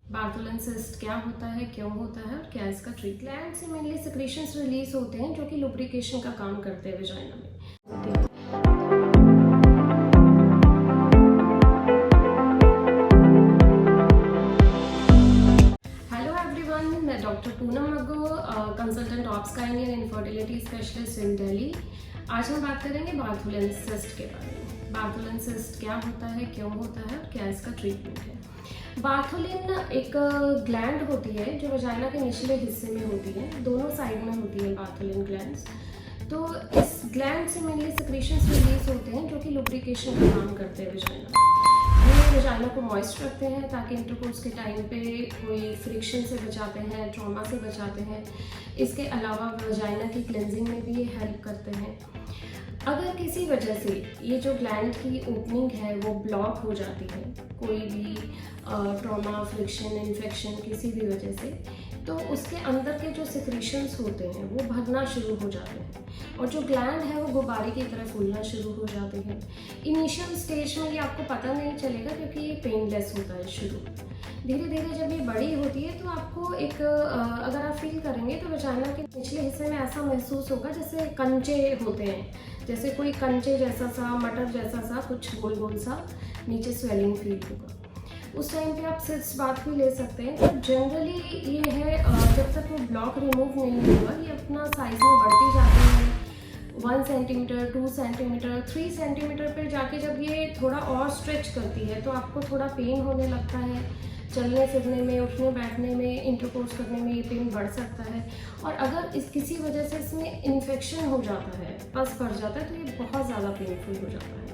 बार्थोलन cyst क्या होता है, क्यों होता है और क्या इसका ट्रीटमेंट। ग्लैंड से मेनली सिक्रीशंस रिलीज होते हैं जो कि लुब्रिकेशन का काम करते हैं वजाइना में। हेलो एवरीवन, मैं doctor Poonam Maggo, consultant obs gynae and infertility specialist in Delhi. आज हम बात करेंगे बार्थोलन सिस्ट के बारे में। बार्थोलन सिस्ट क्या होता है, क्यों होता है और क्या इसका ट्रीटमेंट है। बार्थोलिन एक ग्लैंड होती है जो वजाइना के निचले हिस्से में होती है, दोनों साइड में होती है बार्थोलिन ग्लैंड्स। तो इस ग्लैंड से मेनली सिक्रीशंस रिलीज होते हैं जो कि लुब्रिकेशन का काम करते हैं वजाइना में। ये वजाइना को मॉइस्ट रखते हैं ताकि इंटरकोर्स के टाइम पे कोई फ्रिक्शन से बचाते हैं, ट्रॉमा से बचाते हैं। इसके अलावा वजाइना की क्लेंजिंग में भी ये हेल्प करते हैं। अगर किसी वजह से ये जो ग्लैंड की ओपनिंग है वो ब्लॉक हो जाती है, कोई भी ट्रॉमा, फ्रिक्शन, इन्फेक्शन किसी भी वजह से, तो उसके अंदर के जो सिक्रीशंस होते हैं वो भरना शुरू हो जाते हैं और जो ग्लैंड है वो गुब्बारे की तरह फूलना शुरू हो जाते हैं। इनिशियल स्टेज में ये आपको पता नहीं चलेगा क्योंकि ये पेनलेस होता है शुरू। धीरे धीरे जब ये बड़ी होती है तो आपको एक अगर आप फील करेंगे तो वजाइना के निचले हिस्से में ऐसा महसूस होगा जैसे कंचे होते हैं, जैसे कोई कंचे जैसा सा, मटर जैसा सा कुछ गोल गोल सा नीचे स्वेलिंग फील होगा। उस टाइम पे आप सिस्ट बाथ भी ले सकते हैं। तो जनरली ये है जब तक वो ब्लॉक रिमूव नहीं होगा ये अपना साइज में बढ़ती जाती है। 1 सेंटीमीटर, 2 सेंटीमीटर, 3 सेंटीमीटर पर जाके जब ये थोड़ा और स्ट्रेच करती है तो आपको थोड़ा पेन होने लगता है। चलने फिरने में, उठने बैठने में, इंटरकोर्स करने में ये पेन बढ़ सकता है। और अगर इस किसी वजह से इसमें इन्फेक्शन हो जाता है, पस पड़ जाता है, तो ये बहुत ज़्यादा पेनफुल हो जाता है।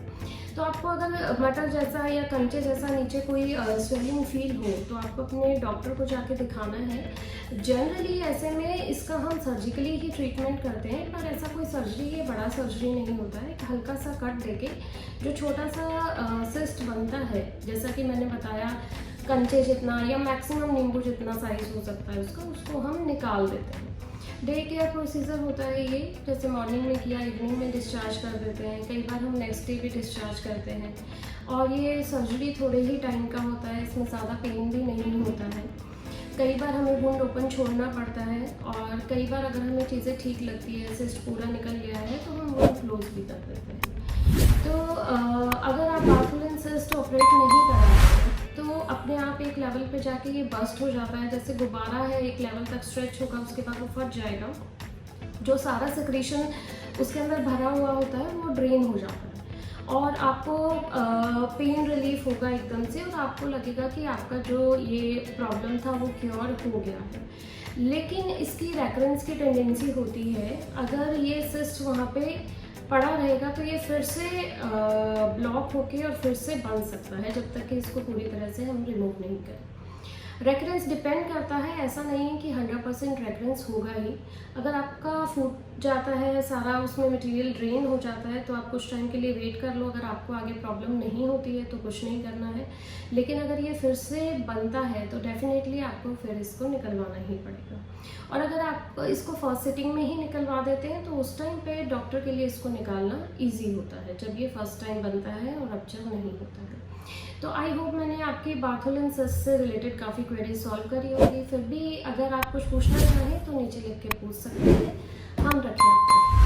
तो आपको अगर मटर जैसा या कंचे जैसा नीचे कोई स्वेलिंग फील हो तो आपको अपने डॉक्टर को जाके दिखाना है। जनरली ऐसे में इसका हम सर्जिकली ही ट्रीटमेंट करते हैं, पर ऐसा कोई सर्जरी या बड़ा सर्जरी नहीं होता है। एक हल्का सा कट देके जो छोटा सा सिस्ट बनता है, जैसा कि मैंने बताया कंचे जितना या मैक्सिमम नींबू जितना साइज हो सकता है उसको हम निकाल देते हैं। डे केयर प्रोसीजर होता है ये, जैसे मॉर्निंग में किया इवनिंग में डिस्चार्ज कर देते हैं। कई बार हम नेक्स्ट डे भी डिस्चार्ज करते हैं और ये सर्जरी थोड़े ही टाइम का होता है, इसमें ज़्यादा पेन भी नहीं होता है। कई बार हमें वुंड ओपन छोड़ना पड़ता है और कई बार अगर हमें चीज़ें ठीक लगती है, सिस्ट पूरा निकल गया है तो हम वुंड क्लोज भी कर देते हैं। तो अगर आप बार्थोलिन सिस्ट ऑपरेट नहीं कराते तो अपने आप एक लेवल पे जाके ये बस्ट हो जाता है। जैसे गुब्बारा है, एक लेवल तक स्ट्रेच होगा, उसके बाद वो फट जाएगा। जो सारा सिक्रीशन उसके अंदर भरा हुआ होता है वो ड्रेन हो जाता है और आपको पेन रिलीफ होगा एकदम से और आपको लगेगा कि आपका जो ये प्रॉब्लम था वो क्योर हो गया है। लेकिन इसकी रेकरेंस की टेंडेंसी होती है। अगर ये सिस्ट वहाँ पे पड़ा रहेगा तो ये फिर से ब्लॉक होके और फिर से बन सकता है जब तक कि इसको पूरी तरह से हम रिमूव नहीं करें। रेकरेंस डिपेंड करता है, ऐसा नहीं है कि 100% रेकरेंस होगा ही। अगर आपका फूट जाता है सारा, उसमें मटेरियल ड्रेन हो जाता है तो आप कुछ टाइम के लिए वेट कर लो। अगर आपको आगे प्रॉब्लम नहीं होती है तो कुछ नहीं करना है। लेकिन अगर ये फिर से बनता है तो डेफिनेटली आपको फिर इसको निकलवाना ही पड़ेगा। और अगर आप इसको फर्स्ट सिटिंग में ही निकलवा देते हैं तो उस टाइम पे डॉक्टर के लिए इसको निकालना ईजी होता है, जब ये फर्स्ट टाइम बनता है और रप्चर नहीं होता है। तो आई होप मैंने आपकी बार्थोलिन सिस्ट से रिलेटेड काफ़ी क्वेरीज सॉल्व करी होगी। फिर भी अगर आप कुछ पूछना चाहें तो नीचे लिख के पूछ सकते हैं, हम रखें आपको।